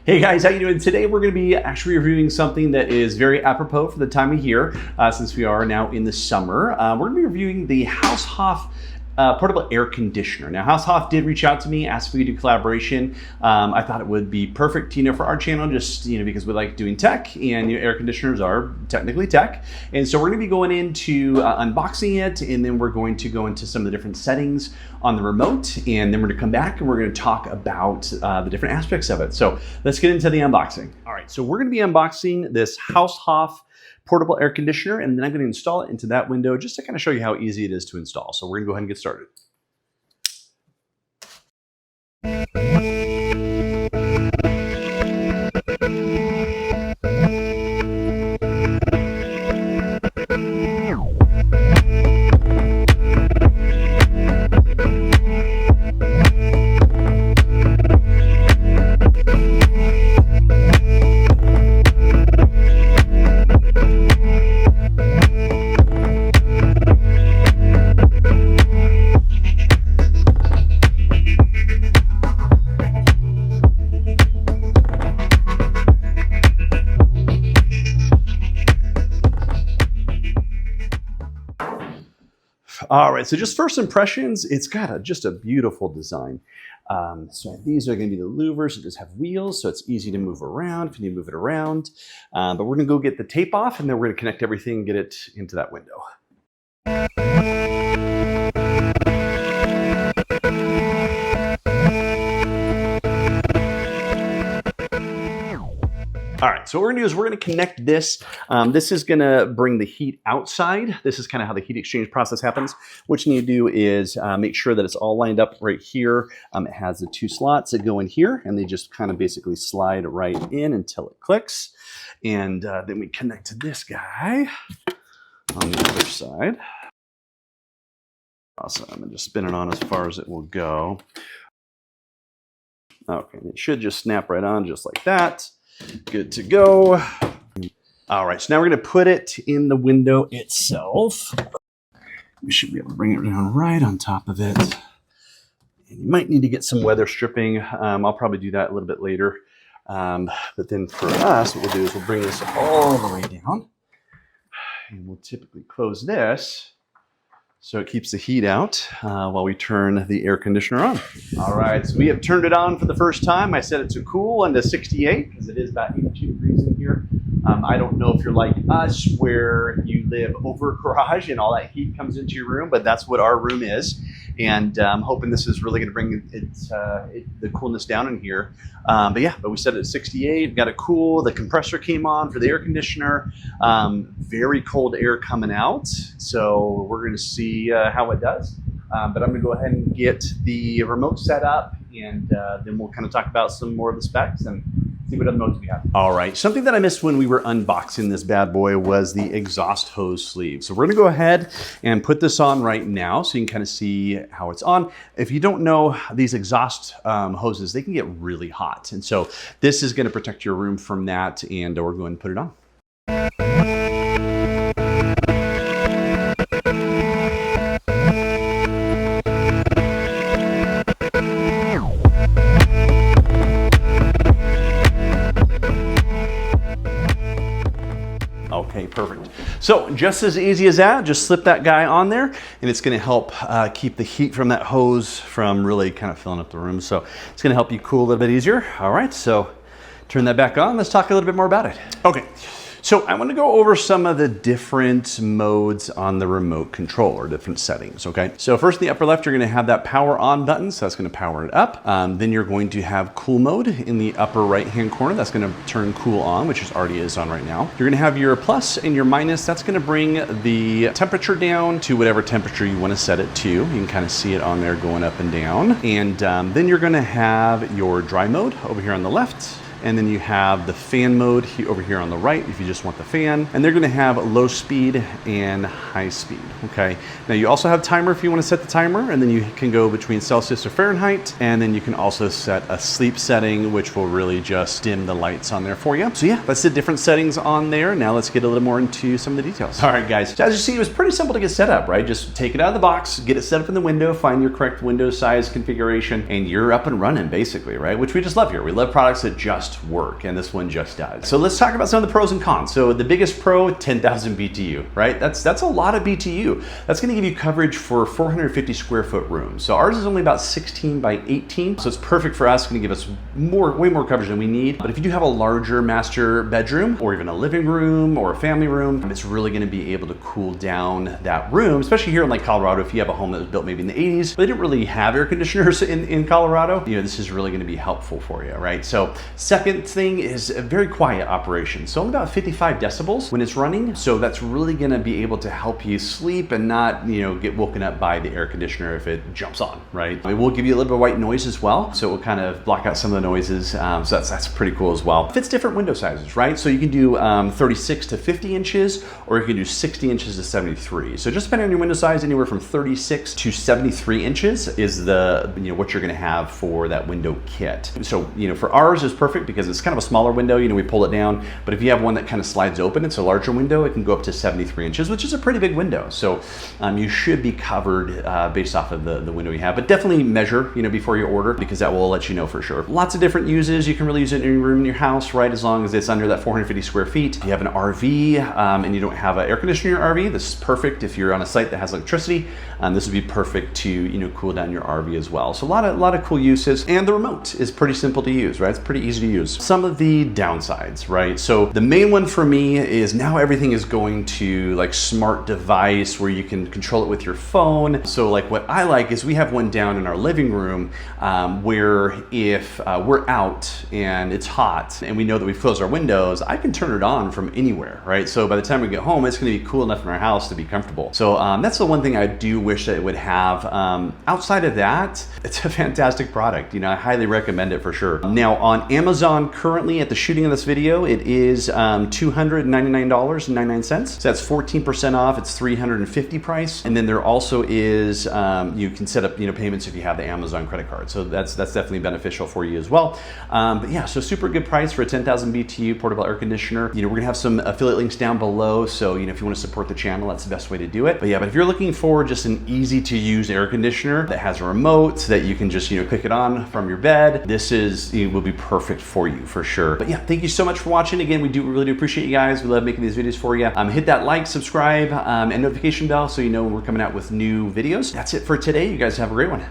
Hey guys, how you doing? Today we're going to be actually reviewing something that is very apropos for the time of year, since we are now in the summer. We're going to be reviewing the Haushof Portable Air Conditioner. Now, Haushof did reach out to me, asked if we could do collaboration. I thought it would be perfect, for our channel, just, because we like doing tech, and air conditioners are technically tech. And so we're going to be going into unboxing it, and then we're going to go into some of the different settings on the remote, and then we're going to come back and we're going to talk about the different aspects of it. So let's get into the unboxing. All right, so we're going to be unboxing this Haushof Portable Air Conditioner, and then I'm going to install it into that window just to kind of show you how easy it is to install. So we're going to go ahead and get started. All right, so just first impressions, it's got just a beautiful design. So these are going to be the louvers. It does have wheels, so it's easy to move around if you need to move it around. But we're going to go get the tape off, and then we're going to connect everything and get it into that window. All right, so what we're gonna do is we're gonna connect this. This is gonna bring the heat outside. This is kind of how the heat exchange process happens. What you need to do is make sure that it's all lined up right here. It has the two slots that go in here, and they just kind of basically slide right in until it clicks. And then we connect to this guy on the other side. Awesome, and just spin it on as far as it will go. Okay, it should just snap right on just like that. Good to go. All right, so now we're going to put it in the window itself. We should be able to bring it down right on top of it. And you might need to get some weather stripping. I'll probably do that a little bit later. But then for us, what we'll do is we'll bring this all the way down. And we'll typically close this so it keeps the heat out while we turn the air conditioner on. All right, so we have turned it on for the first time. I set it to cool under 68 because it is about 82 degrees in here. I don't know if you're like us where you live over a garage and all that heat comes into your room, but that's what our room is. And I'm hoping this is really going to bring the coolness down in here. But we set it at 68, got it cool. The compressor came on for the air conditioner. Very cold air coming out. So we're going to see how it does. But I'm going to go ahead and get the remote set up, and then we'll kind of talk about some more of the specs and see what other modes we have. All right, something that I missed when we were unboxing this bad boy was the exhaust hose sleeve. So we're gonna go ahead and put this on right now so you can kind of see how it's on. If you don't know, these exhaust hoses, they can get really hot. And so this is gonna protect your room from that, and we're going to put it on. Okay, perfect. So just as easy as that, just slip that guy on there, and it's gonna help keep the heat from that hose from really kind of filling up the room. So it's gonna help you cool a little bit easier. All right, so turn that back on. Let's talk a little bit more about it. Okay. So I want to go over some of the different modes on the remote control, or different settings, okay? So first in the upper left, you're going to have that power on button, so that's going to power it up. Then you're going to have cool mode in the upper right-hand corner. That's going to turn cool on, which already is on right now. You're going to have your plus and your minus. That's going to bring the temperature down to whatever temperature you want to set it to. You can kind of see it on there going up and down. And then you're going to have your dry mode over here on the left. And then you have the fan mode over here on the right if you just want the fan. And they're gonna have low speed and high speed, okay? Now you also have timer if you wanna set the timer, and then you can go between Celsius or Fahrenheit, and then you can also set a sleep setting, which will really just dim the lights on there for you. So yeah, that's the different settings on there. Now let's get a little more into some of the details. All right, guys, so as you see, it was pretty simple to get set up, right? Just take it out of the box, get it set up in the window, find your correct window size configuration, and you're up and running basically, right? Which we just love here. We love products that just just work, and this one just does. So let's talk about some of the pros and cons. So the biggest pro, 10,000 BTU, right? That's a lot of BTU. That's gonna give you coverage for 450 square foot rooms. So ours is only about 16 by 18, so it's perfect for us, gonna give us way more coverage than we need. But if you do have a larger master bedroom, or even a living room, or a family room, it's really gonna be able to cool down that room, especially here in like Colorado, if you have a home that was built maybe in the 80s, but they didn't really have air conditioners in Colorado, you know, this is really gonna be helpful for you, right? So second thing is a very quiet operation. So only about 55 decibels when it's running. So that's really gonna be able to help you sleep and not, you know, get woken up by the air conditioner if it jumps on, right? It will give you a little bit of white noise as well. So it will kind of block out some of the noises. So that's pretty cool as well. Fits different window sizes, right? So you can do 36 to 50 inches, or you can do 60 inches to 73. So just depending on your window size, anywhere from 36 to 73 inches is the, you know, what you're gonna have for that window kit. So, you know, for ours is perfect because it's kind of a smaller window, you know, we pull it down, but if you have one that kind of slides open, it's a larger window, it can go up to 73 inches, which is a pretty big window. So you should be covered based off of the window you have, but definitely measure, you know, before you order, because that will let you know for sure. Lots of different uses. You can really use it in your room in your house, right? As long as it's under that 450 square feet. If you have an RV and you don't have an air conditioner in your RV, this is perfect. If you're on a site that has electricity, this would be perfect to, you know, cool down your RV as well. So a lot of cool uses, and the remote is pretty simple to use, right? It's pretty easy to use. Some of the downsides, right? So the main one for me is now everything is going to like smart device where you can control it with your phone. So like what I like is we have one down in our living room where if we're out and it's hot and we know that we've closed our windows, I can turn it on from anywhere, right? So by the time we get home, it's gonna be cool enough in our house to be comfortable. So that's the one thing I do wish that it would have. Outside of that, it's a fantastic product. You know, I highly recommend it for sure. Now on Amazon currently at the shooting of this video, it is $299.99. So that's 14% off. It's $350 price. And then there also is, you can set up, you know, payments if you have the Amazon credit card. So that's definitely beneficial for you as well. But yeah, so super good price for a 10,000 BTU portable air conditioner. You know, we're gonna have some affiliate links down below. So, you know, if you wanna support the channel, that's the best way to do it. But yeah, but if you're looking for just an easy to use air conditioner that has a remote that you can just, you know, click it on from your bed, this is, it will be perfect for you for sure. But yeah, thank you so much for watching. Again, we really do appreciate you guys. We love making these videos for you. Hit that like, subscribe, and notification bell so you know when we're coming out with new videos. That's it for today. You guys have a great one.